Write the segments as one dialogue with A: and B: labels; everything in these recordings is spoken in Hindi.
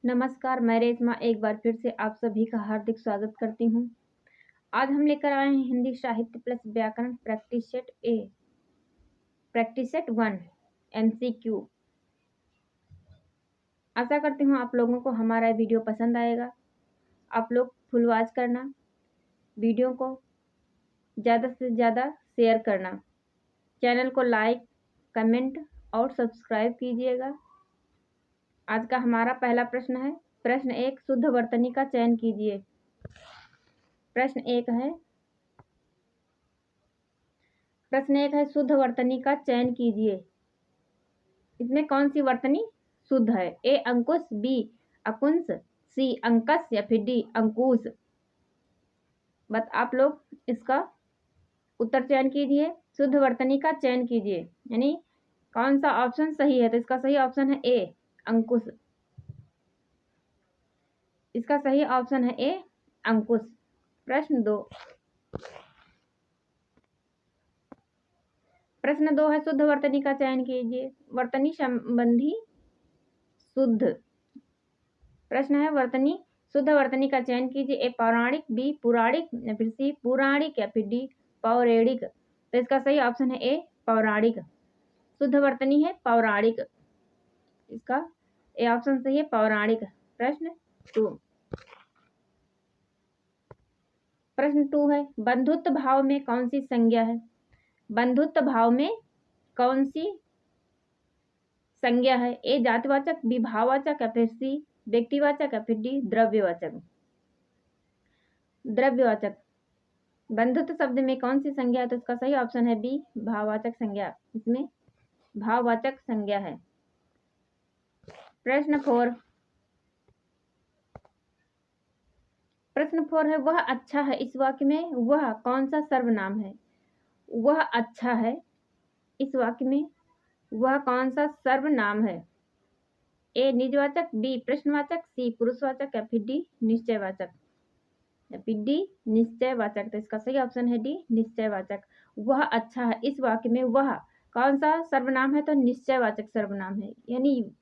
A: नमस्कार, मैं रेशमा एक बार फिर से आप सभी का हार्दिक स्वागत करती हूँ। आज हम लेकर आए हैं हिंदी साहित्य प्लस व्याकरण प्रैक्टिस सेट 1 MCQ। आशा करती हूँ आप लोगों को हमारा वीडियो पसंद आएगा। आप लोग फुल वॉच करना, वीडियो को ज़्यादा से ज़्यादा शेयर करना, चैनल को लाइक, कमेंट और सब्सक्राइब कीजिएगा। आज का हमारा पहला प्रश्न है। प्रश्न 1, शुद्ध वर्तनी का चयन कीजिए। प्रश्न 1 है शुद्ध वर्तनी का चयन कीजिए। इसमें कौन सी वर्तनी शुद्ध है? ए अंकुश, बी अकुंस, सी अंकस या फिर डी अंकुश। बस आप लोग इसका उत्तर चयन कीजिए, शुद्ध वर्तनी का चयन कीजिए, यानी कौन सा ऑप्शन सही है। तो इसका सही ऑप्शन है ए अंकुश। इसका सही ऑप्शन है ए अंकुश। प्रश्न 2 है शुद्ध वर्तनी का चयन कीजिए। वर्तनी संबंधी शुद्ध। प्रश्न है शुद्ध वर्तनी का चयन कीजिए। ए पौराणिक, बी पुराणिक या फिर सी पुराणिक या फिर डी पौराणिक। तो इसका सही ऑप्शन है ए पौराणिक। शुद्ध वर्तनी है पौराणिक। इसका ए ऑप्शन सही है पौराणिक। प्रश्न 2 है बंधुत्व भाव में कौन सी संज्ञा है? बंधुत्व भाव में कौन सी संज्ञा है? ए जातिवाचक, बी भाववाचक या फिर सी व्यक्तिवाचक या फिर डी द्रव्यवाचक। बंधुत्व शब्द में कौन सी संज्ञा है? तो इसका सही ऑप्शन है बी भाववाचक संज्ञा। इसमें भाववाचक संज्ञा है। प्रश्न 4 है वह अच्छा है। इस वाक्य में वह कौन सा सर्वनाम है? वह अच्छा है, इस वाक्य में वह कौन सा सर्वनाम है? ए निजवाचक, बी प्रश्नवाचक, सी पुरुषवाचक या फिर डी निश्चयवाचक या फिर डी निश्चयवाचक। तो इसका सही ऑप्शन है डी निश्चयवाचक। वह अच्छा है, इस वाक्य में वह कौन सा सर्वनाम है? तो निश्चयवाचक सर्वनाम है, यानी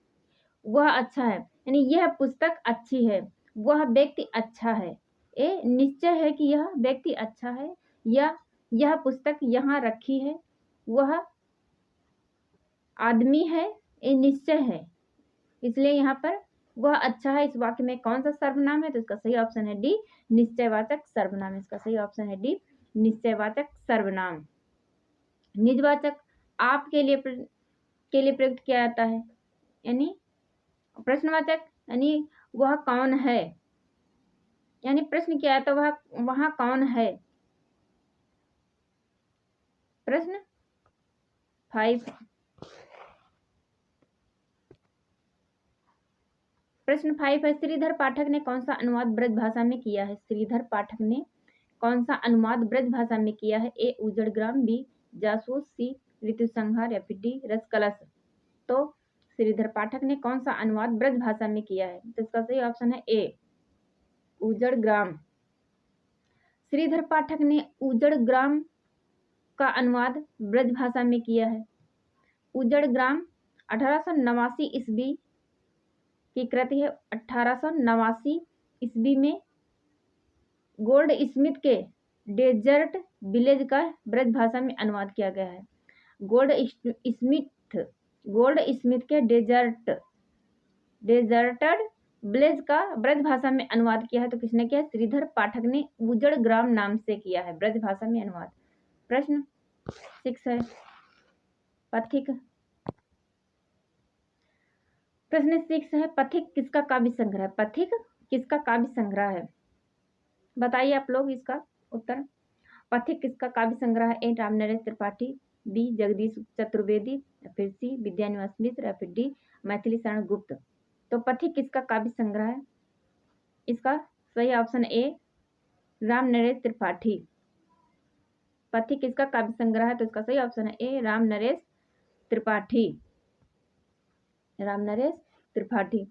A: वह अच्छा है, यानी यह पुस्तक अच्छी है, वह व्यक्ति अच्छा है। ए निश्चय है कि यह व्यक्ति अच्छा है या यह पुस्तक यहाँ रखी है, वह आदमी है, ये निश्चय है, इसलिए यहाँ पर वह अच्छा है इस वाक्य में कौन सा सर्वनाम है? तो इसका सही ऑप्शन है डी निश्चयवाचक सर्वनाम। इसका सही ऑप्शन है डी निश्चयवाचक सर्वनाम। निजवाचक आप के लिए प्रयुक्त किया जाता है, यानी प्रश्नवाचक यानी वह कौन है, यानी प्रश्न किया है तो वह कौन है। प्रश्न 5 है श्रीधर पाठक ने कौन सा अनुवाद ब्रज भाषा में किया है? श्रीधर पाठक ने कौन सा अनुवाद ब्रज भाषा में किया है? ए उजड़ ग्राम, बी जासूस, सी ऋतु संहार या फिर डी रस कलश। तो श्रीधर पाठक ने कौन सा अनुवाद ब्रज भाषा में किया है? तो इसका सही ऑप्शन है ए उजड़ ग्राम। श्रीधर पाठक ने उजड़ ग्राम का अनुवाद ब्रज भाषा में किया है। उजड़ ग्राम 1889 ईस्वी की कृति है। 1889 ईस्वी में गोल्ड स्मिथ के डेजर्ट विलेज का ब्रज भाषा में अनुवाद किया गया है। गोल्ड स्मिथ के डेजर्टेड विलेज का ब्रज भाषा में अनुवाद किया है। तो किसने किया? श्रीधर पाठक ने उजड़ ग्राम नाम से किया है ब्रज भाषा में अनुवाद। प्रश्न 6 है पथिक। प्रश्न 6 है पथिक किसका काव्य संग्रह? पथिक किसका काव्य संग्रह है? बताइए आप लोग इसका उत्तर। पथिक किसका काव्य संग्रह है? ए रामनरेश त्रिपाठी, बी जगदीश चतुर्वेदी या फिर सी विद्यानिवास मिश्र या फिर डी मैथिली शरण गुप्त। तो पथिक किसका काव्य संग्रह है? इसका सही ऑप्शन ए रामनरेश त्रिपाठी। पथिक किसका काव्य संग्रह है? तो इसका सही ऑप्शन है ए रामनरेश त्रिपाठी।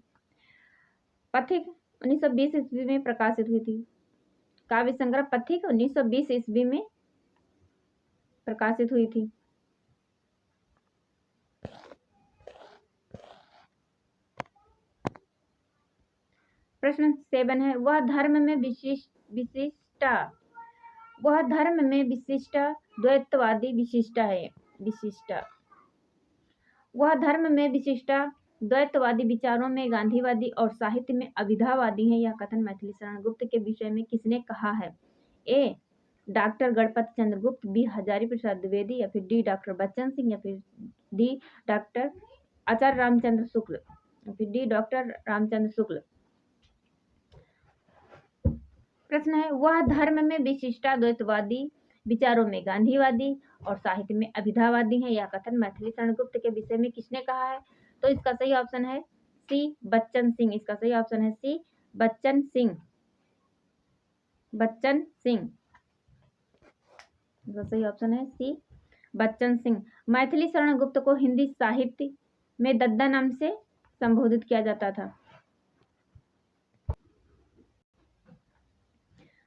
A: पथिक 1920 ईस्वी में प्रकाशित हुई थी। काव्य संग्रह पथिक 1920 ईस्वी में प्रकाशित हुई थी। प्रश्न 7 है, वह धर्म में विशिष्टा द्वैतवादी वह धर्म में विशिष्टा द्वैतवादी विचारों में गांधीवादी और साहित्य में अविधावादी है। यह कथन मैथिली शरण गुप्त के विषय में किसने कहा है? ए डॉक्टर गणपत चंद्र गुप्त, बी हजारी प्रसाद द्विवेदी, या फिर डी डॉक्टर बच्चन सिंह, या फिर डी डॉक्टर आचार्य रामचंद्र शुक्ल, या फिर डी डॉक्टर रामचंद्र शुक्ल। प्रश्न है, वह धर्म में विशिष्टा द्वैतवादी विचारों में गांधीवादी और साहित्य में अभिधावादी है। यह कथन मैथिली शरण गुप्त के विषय में किसने कहा है? तो इसका सही ऑप्शन है सी बच्चन सिंह। इसका सही ऑप्शन है सी बच्चन सिंह। इसका सही ऑप्शन है सी बच्चन सिंह। मैथिली शरण गुप्त को हिंदी साहित्य में दद्दा नाम से संबोधित किया जाता था।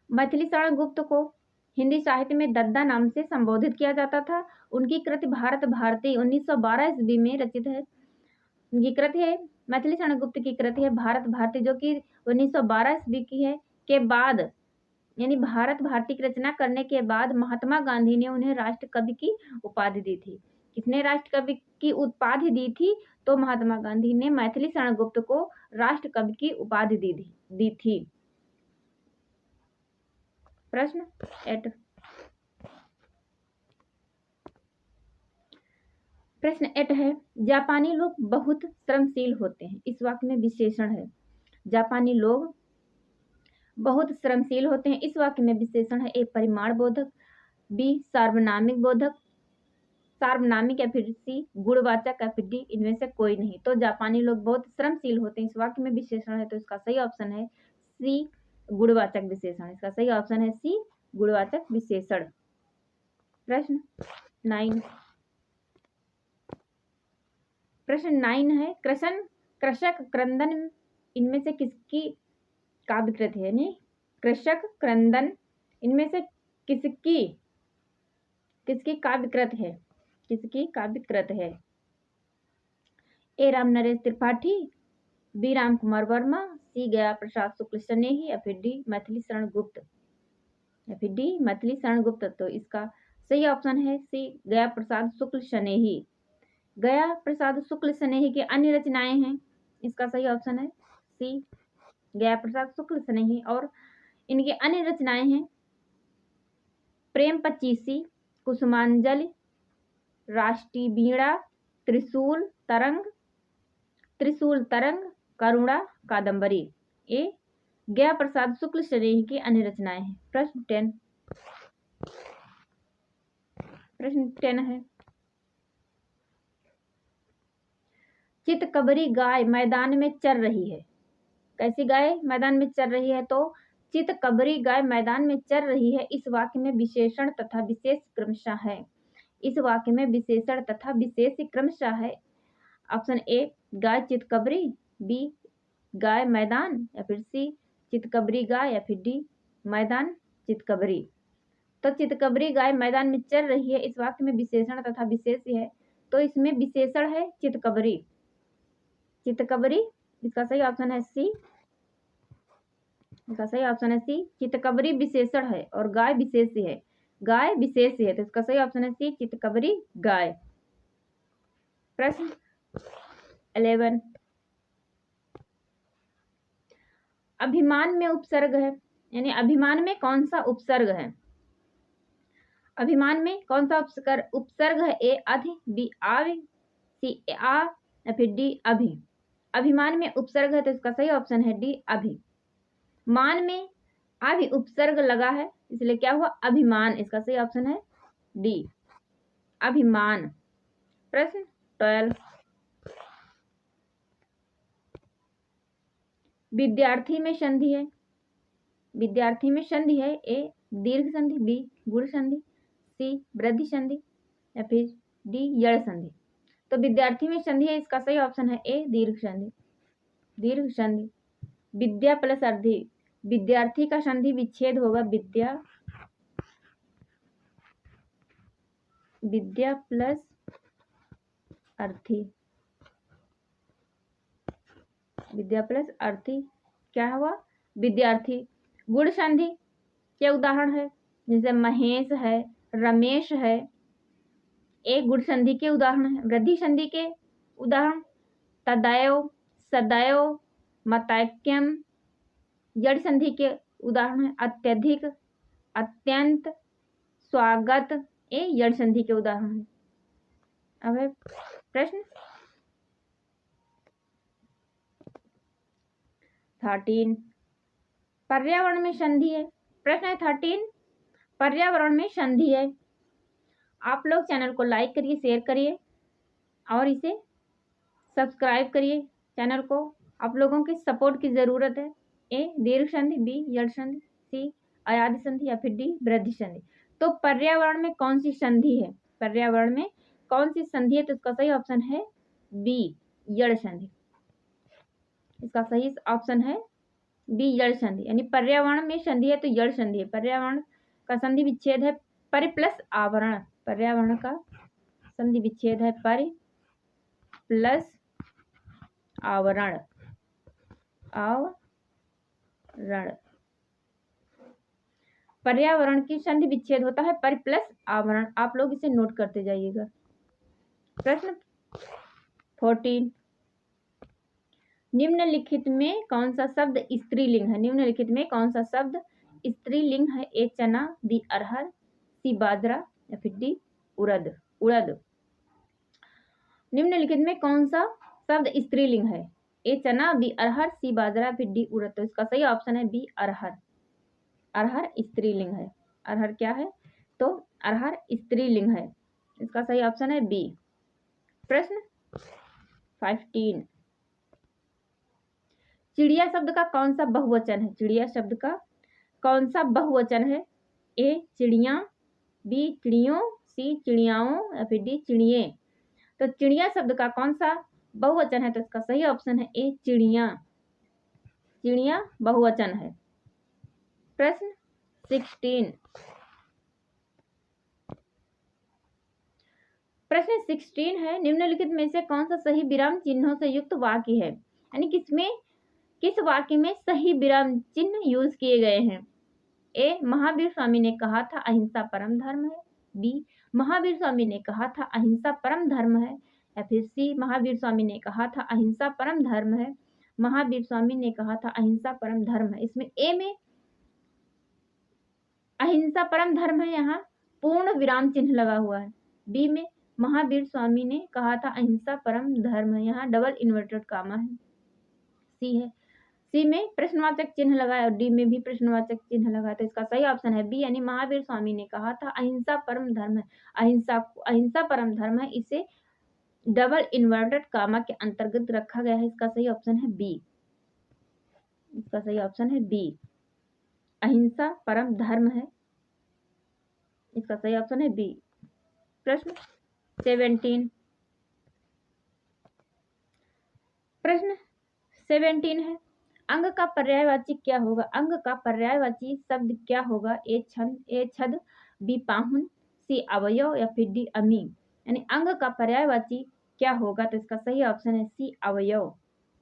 A: मैथिली शरण गुप्त को हिंदी साहित्य में दद्दा नाम से संबोधित किया जाता था। उनकी कृति भारत भारती 1912 ईस्वी में रचित है। उनकी कृति है, मैथिली शरण गुप्त की कृति है भारत भारती, जो कि 1912 ईस्वी की है। के बाद यानी भारत भारती की रचना करने के बाद महात्मा गांधी ने उन्हें राष्ट्र कवि की उपाधि दी थी। किसने राष्ट्र कवि की उपाधि दी थी? तो महात्मा गांधी ने मैथिली शरण गुप्त को राष्ट्र कवि की उपाधि दी थी। प्रश्न 8। प्रश्न 8 है, जापानी लोग बहुत श्रमशील होते हैं। इस वाक्य में विशेषण है। जापानी लोग बहुत श्रमशील होते हैं। इस वाक्य में विशेषण है। ए परिमाण बोधक, बी सार्वनामिक, या फिर सी गुणवाचक, या फिर डी इनमें से कोई नहीं। तो जापानी लोग बहुत श्रमशील होते हैं, इस वाक्य में विशेषण है। तो इसका सही ऑप्शन है सी गुणवाचक विशेषण। इसका सही ऑप्शन है सी गुणवाचक विशेषण। प्रश्न 9। प्रश्न 9 है, कृषक क्रंदन इनमें से किसकी काव्य कृति है? यानी कृषक क्रंदन इनमें से किसकी काव्य कृति है? किसकी काव्य कृति है? ए राम नरेश त्रिपाठी, बी राम कुमार वर्मा, सी गया प्रसाद शुक्ल स्नेही, या फिर डी मैथिली शरण गुप्त। तो इसका सही ऑप्शन है सी गया प्रसाद शुक्ल स्नेही। गया प्रसाद शुक्ल स्नेही की अन्य रचनाएं हैं। इसका सही ऑप्शन है सी गया प्रसाद शुक्ल स्नेही। और इनकी अन्य रचनाएं हैं प्रेम पचीसी, कुसुमांजलि, राष्ट्रीय वीणा, त्रिशूल तरंग, करुणा कादंबरी। ए गया प्रसाद शुक्ल स्नेही की अन्य रचनाएं हैं। प्रश्न 10 है, चितकबरी गाय मैदान में चर रही है। कैसी गाय मैदान में चर रही है? तो चितकबरी गाय मैदान में चर रही है। इस वाक्य में विशेषण तथा विशेष क्रमशः है। इस वाक्य में विशेषण तथा विशेष क्रमशः है। ऑप्शन ए गाय चितकबरी, बी गाय मैदान, या फिर सी चितकबरी गाय, या फिर डी मैदान चितकबरी। तो चितकबरी गाय मैदान में चर रही है, इस वाक्य में विशेषण तथा विशेष है। तो इसमें विशेषण है चितकबरी। इसका सही ऑप्शन है सी। चितकबरी विशेषण है और गाय विशेष है। तो इसका सही ऑप्शन है सी चितकबरी गाय। प्रश्न 11, अभिमान में उपसर्ग है। यानी अभिमान में कौन सा उपसर्ग है? अभिमान में कौन सा उपसर्ग है? ए अधि, बी आवि, सी आ, या फिर डी अभि। अभिमान में उपसर्ग है तो इसका सही ऑप्शन है डी अभि। मान में अभि उपसर्ग लगा है, इसलिए क्या हुआ? अभिमान। इसका सही ऑप्शन है डी अभिमान। प्रश्न 12, विद्यार्थी में संधि है। ए दीर्घ संधि, बी गुण संधि, सी वृद्धि संधि, या फिर डी यड़ संधि। तो विद्यार्थी में संधि है, इसका सही ऑप्शन है ए दीर्घ संधि। विद्या प्लस अर्थी, विद्यार्थी का संधि विच्छेद होगा विद्या प्लस अर्थी। क्या हुआ, विद्यार्थी। गुण संधि के उदाहरण है जैसे महेश है, रमेश है, एक गुण संधि के उदाहरण है। वृद्धि संधि के उदाहरण तदैव, सदैव, मतैक्यम। जड़ संधि के उदाहरण है अत्यधिक, अत्यंत, स्वागत, ये जड़ संधि के उदाहरण है। अब है प्रश्न 13, पर्यावरण में संधि है। प्रश्न है 13, पर्यावरण में संधि है। आप लोग चैनल को लाइक करिए, शेयर करिए और इसे सब्सक्राइब करिए चैनल को। आप लोगों की सपोर्ट की जरूरत है। ए दीर्घ संधि, बी जड़ संधि, सी अयादि संधि या फिर डी वृद्धि संधि। तो पर्यावरण में कौन सी संधि है, पर्यावरण में कौन सी संधि है, तो इसका सही ऑप्शन है बी जड़ संधि। इसका सही ऑप्शन है बी जड़ संधि, यानी पर्यावरण में संधि है तो जड़ संधि है। पर्यावरण का संधि विच्छेद है परि प्लस आवरण। पर्यावरण का संधि विच्छेद है परि प्लस आवरण। आवरण, पर्यावरण की संधि विच्छेद होता है परि प्लस आवरण। आप लोग इसे नोट करते जाइएगा। प्रश्न 14, निम्नलिखित में कौन सा शब्द स्त्रीलिंग है। निम्नलिखित में कौन सा शब्द स्त्रीलिंग है। ए चना, बी अरहर, सी बाजरा या फिर डी उड़द। उड़द। निम्नलिखित में कौन सा शब्द स्त्रीलिंग है। ए चना, बी अरहर, सी बाजरा, फिर डी उड़द। तो इसका सही ऑप्शन है बी अरहर। अरहर स्त्रीलिंग है। अरहर क्या है, तो अरहर स्त्रीलिंग है। इसका सही ऑप्शन है बी। प्रश्न 15, चिड़िया शब्द का कौन सा बहुवचन है। चिड़िया शब्द का कौन सा बहुवचन है। ए चिड़िया, बी चिड़ियों, सी चिड़ियाओं या फिर डी चिड़िए। तो चिड़िया शब्द का कौन सा बहुवचन है, तो इसका सही ऑप्शन है ए चिड़िया। चिड़िया बहुवचन है। प्रश्न 16, प्रश्न 16 है, निम्नलिखित में से कौन सा सही विराम चिन्हों से युक्त वाक्य है। यानी किस वाक्य में सही विराम चिन्ह यूज किए गए हैं। ए महावीर स्वामी ने कहा था अहिंसा परम धर्म है, बी महावीर स्वामी ने कहा था अहिंसा परम धर्म है, या फिर सी महावीर स्वामी ने कहा था अहिंसा परम धर्म है। महावीर स्वामी ने कहा था अहिंसा परम धर्म है। इसमें ए में अहिंसा परम धर्म है, यहाँ पूर्ण विराम चिन्ह लगा हुआ है। बी में महावीर स्वामी ने कहा था अहिंसा परम धर्म है, यहाँ डबल इन्वर्टेड कामा है। सी है, सी में प्रश्नवाचक चिन्ह लगा है और डी में भी प्रश्नवाचक चिन्ह लगा है। तो इसका सही ऑप्शन है बी, यानी महावीर स्वामी ने कहा था अहिंसा परम धर्म है। अहिंसा परम धर्म है, इसे डबल इन्वर्टेड कामा के अंतर्गत रखा गया है। इसका सही ऑप्शन है बी। इसका सही ऑप्शन है बी, अहिंसा परम धर्म है। इसका सही ऑप्शन है बी। प्रश्न 17, प्रश्न 17 है, अंग का पर्यायवाची क्या होगा। अंग का पर्यायवाची शब्द क्या होगा। ए छद, बी पाहुन, सी अवयव या फिर डी अमी। यानी अंग का पर्यायवाची क्या होगा, तो इसका सही ऑप्शन है सी अवयव।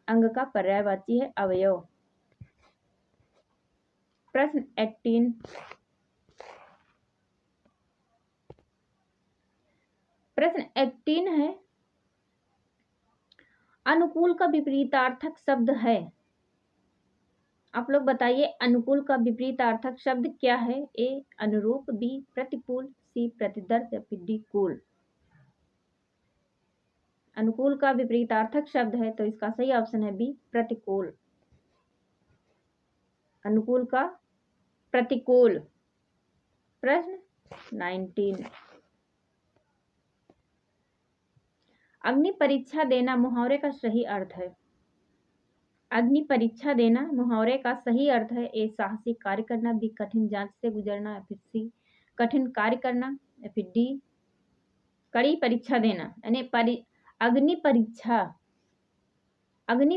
A: अंग का पर्यायवाची है अवयव। प्रश्न 18, प्रश्न 18 है, अनुकूल का विपरीतार्थक शब्द है। आप लोग बताइए अनुकूल का विपरीतार्थक शब्द क्या है। ए अनुरूप, बी प्रतिकूल, सी प्रतिदर्श या फिर डी कूल। अनुकूल का विपरीतार्थक शब्द है, तो इसका सही ऑप्शन है बी प्रतिकूल। अनुकूल का प्रतिकूल। प्रश्न 19, अग्नि परीक्षा देना मुहावरे का सही अर्थ है। अग्नि परीक्षा देना मुहावरे का सही अर्थ है। ए साहसी कार्य करना, बी कठिन जांच से गुजरना या फिर सी कठिन कार्य करना या फिर डी कड़ी परीक्षा देना। यानी अग्नि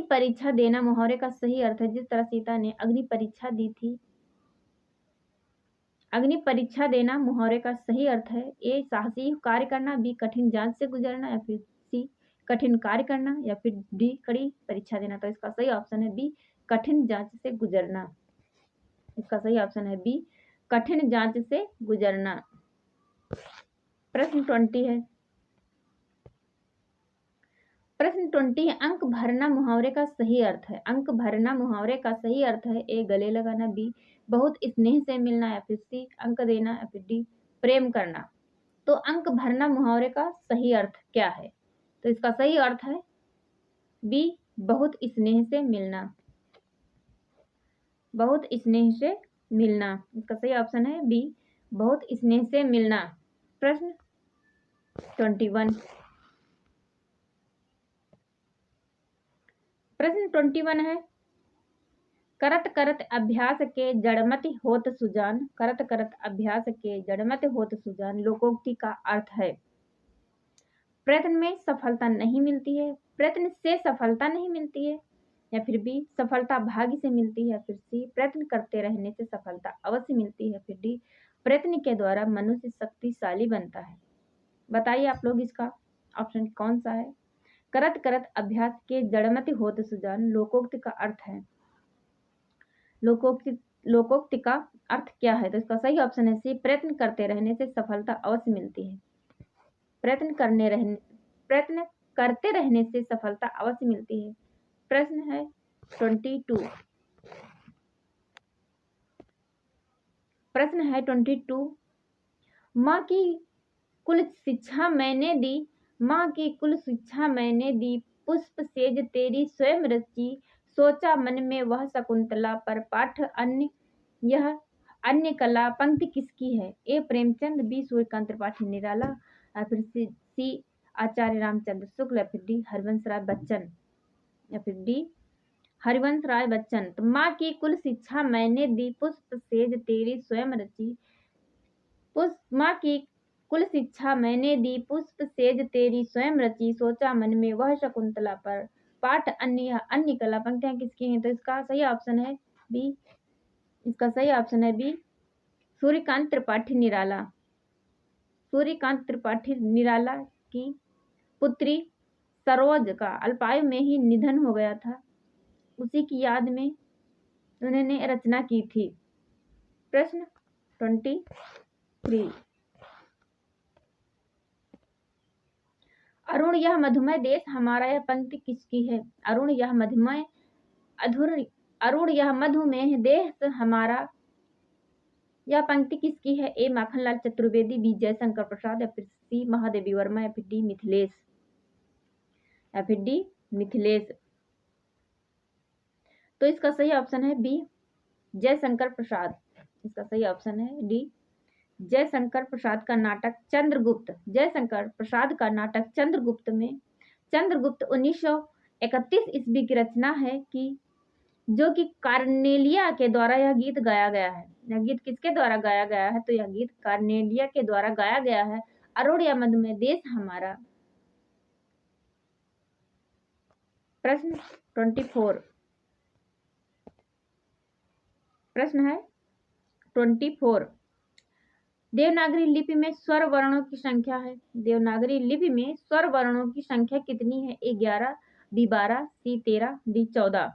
A: परीक्षा देना मुहावरे का सही अर्थ है। जिस तरह सीता ने अग्नि परीक्षा दी थी। अग्नि परीक्षा देना मुहावरे का सही अर्थ है। ए साहसी कार्य करना, बी कठिन जांच से गुजरना या फिर सी कठिन कार्य करना या फिर डी कड़ी परीक्षा देना। तो इसका सही ऑप्शन है बी कठिन जांच से गुजरना। इसका सही ऑप्शन है बी, कठिन जांच से गुजरना। प्रश्न 20 है। प्रश्न 20 है, अंक भरना मुहावरे का सही अर्थ है। अंक भरना मुहावरे का सही अर्थ है ए, गले लगाना, बी, बहुत स्नेह से मिलना, या फिर सी, अंक देना, या फिर डी, प्रेम करना। तो अंक भरना मुहावरे का सही अर्थ क्या है? तो इसका सही अर्थ है बी, बहुत स्नेह से मिलना। बहुत स्नेह से मिलना, इसका सही ऑप्शन है बी, बहुत स्नेह से मिलना। प्रश्न 21। प्रश्न 21 है, करत करत अभ्यास के जड़मति होत सुजान। करत करत अभ्यास के जड़मति होत सुजान लोकोक्ति का अर्थ है प्रयत्न में सफलता नहीं मिलती है, प्रयत्न से सफलता नहीं मिलती है, या फिर बी, सफलता भाग्य से मिलती है, या फिर सी, प्रयत्न करते रहने से सफलता अवश्य मिलती है, फिर डी, प्रयत्न के द्वारा मनुष्य शक्तिशाली बनता है। बताइए आप लोग इसका ऑप्शन कौन सा है? करत करत अभ्यास के जड़मति होत सुजान लोकोक्ति का अर्थ है, लोकोक्ति का अर्थ क्या है? तो इसका सही ऑप्शन है सी, प्रयत्न करते रहने से सफलता अवश्य मिलती है। प्रयत्न करते रहने से सफलता अवश्य मिलती है। प्रश्न है 22। प्रश्न है 22, माँ की कुल शिक्षा मैंने दी, माँ की कुल शिक्षा मैंने दी, पुष्प सेज तेरी स्वयं रची, सोचा मन में वह शकुंतला पर पाठ अन्य, यह अन्य कला पंक्ति किसकी है? ए, प्रेमचंद, बी, सूर्यकांत त्रिपाठी निराला, या फिर सी, आचार्य रामचंद्र शुक्ल, या फिर डी, हरिवंश राय बच्चन, या फिर डी, हरिवंश राय बच्चन। तो माँ की कुल शिक्षा मैंने दी, पुष्प सेज तेरी स्वयं रची, माँ की कुल शिक्षा मैंने दी, पुष्प सेज तेरी स्वयं रची, सोचा मन में वह शकुंतला पर पाठ अन्य कला पंक्तियां किसकी हैं? तो इसका सही ऑप्शन है बी, इसका सही ऑप्शन है बी, सूर्यकांत त्रिपाठी निराला। सूर्यकांत त्रिपाठी निराला की पुत्री सरोज का अल्पायु में ही निधन हो गया था, उसी की याद में उन्होंने रचना की थी। प्रश्न 23, अरुण यह मधुमय देश हमारा, यह पंक्ति किसकी है? अरुण यह मधुमेह देश हमारा, यह पंक्ति किसकी है? ए, माखनलाल चतुर्वेदी, बी, जयशंकर प्रसाद, या फिर सी, महादेवी वर्मा, या फिर डी, मिथिलेश, या फिर डी, मिथिलेश। तो इसका सही ऑप्शन है बी, जयशंकर प्रसाद। इसका सही ऑप्शन है डी, जयशंकर प्रसाद का नाटक चंद्रगुप्त, जयशंकर प्रसाद का नाटक चंद्रगुप्त में, चंद्रगुप्त 1931 ईस्वी की रचना है कि जो कि कार्नेलिया के द्वारा यह गीत गाया गया है। यह गीत किसके द्वारा गाया गया है? तो यह गीत कार्नेलिया के द्वारा गाया गया है, अरुण यह मधुमेह देश हमारा। प्रश्न 24। प्रश्न है 24, देवनागरी लिपि में स्वर वर्णों की संख्या है। देवनागरी लिपि में स्वर वर्णों की संख्या कितनी है? ए, 11, बी, 12, सी, 13, डी, 14।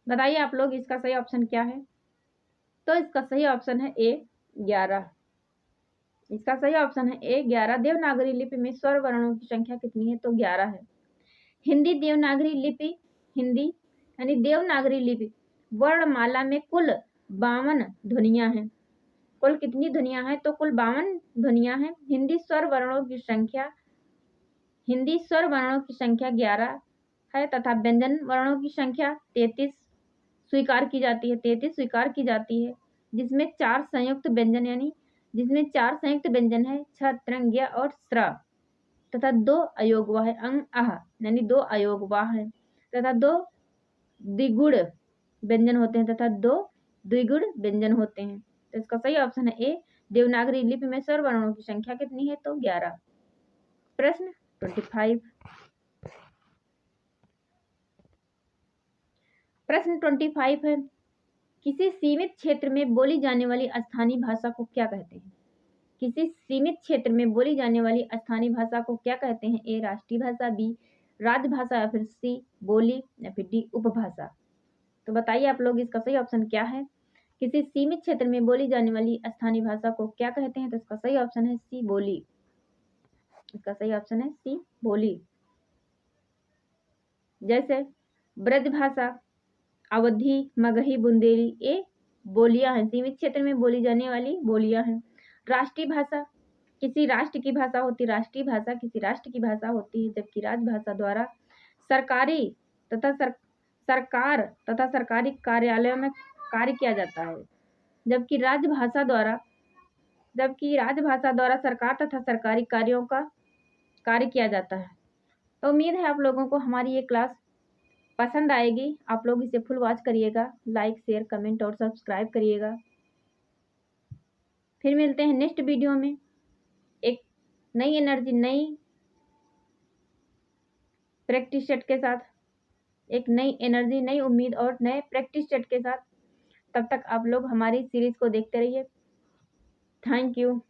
A: बताइए आप लोग इसका सही ऑप्शन क्या है? तो इसका सही ऑप्शन है ए, 11। इसका सही ऑप्शन है ए, 11। देवनागरी लिपि में स्वर वर्णों की संख्या कितनी है? तो 11 है। हिंदी देवनागरी लिपि वर्णमाला में कुल 52 ध्वनियां हैं। कुल कितनी ध्वनियां हैं? तो कुल 52 ध्वनियां हैं। हिंदी स्वर वर्णों की संख्या 11 है तथा व्यंजन वर्णों की संख्या 33 स्वीकार की जाती है। 33 स्वीकार की जाती है, जिसमें 4 संयुक्त व्यंजन है, छ, त्रंग, य और स्र, तथा 2 अयोगवाह है, अंग, आह, यानी 2 अयोगवाह है, तथा 2 द्विगुण व्यंजन होते हैं, तो इसका सही ऑप्शन है ए, देवनागरी लिपि में स्वर वर्णों की संख्या कितनी है? तो 11। प्रश्न 25। प्रश्न 25 है, किसी सीमित क्षेत्र में बोली जाने वाली स्थानीय भाषा को क्या कहते हैं? किसी सीमित क्षेत्र में बोली जाने वाली स्थानीय भाषा को क्या कहते हैं? ए, राष्ट्रीय भाषा, बी, राजभाषा या फिर सी बोली या फिर डी उपभाषा। तो बताइए आप लोग इसका सही ऑप्शन क्या है। किसी सीमित क्षेत्र में बोली जाने वाली स्थानीय भाषा को क्या कहते हैं, तो इसका सही ऑप्शन है सी बोली। इसका सही ऑप्शन है सी बोली। जैसे ब्रजभाषा, अवधी, मगही, बुंदेली, ये बोलियां हैं, सीमित क्षेत्र में बोली जाने वाली बोलियां हैं। राष्ट्रीय भाषा किसी राष्ट्र की भाषा होती है, राष्ट्रीय भाषा किसी राष्ट्र की भाषा होती है, जबकि राजभाषा द्वारा सरकारी तथा सरकार तथा सरकारी कार्यालयों में कार्य किया जाता है। जबकि राजभाषा द्वारा सरकार तथा सरकारी कार्यों का कार्य किया जाता है। तो उम्मीद है आप लोगों को हमारी ये क्लास पसंद आएगी। आप लोग इसे फुल वॉच करिएगा, लाइक शेयर कमेंट और सब्सक्राइब करिएगा। फिर मिलते हैं नेक्स्ट वीडियो में एक नई एनर्जी, नई प्रैक्टिस सेट के साथ, एक नई एनर्जी, नई उम्मीद और नए प्रैक्टिस सेट के साथ। तब तक आप लोग हमारी सीरीज को देखते रहिए। Thank you.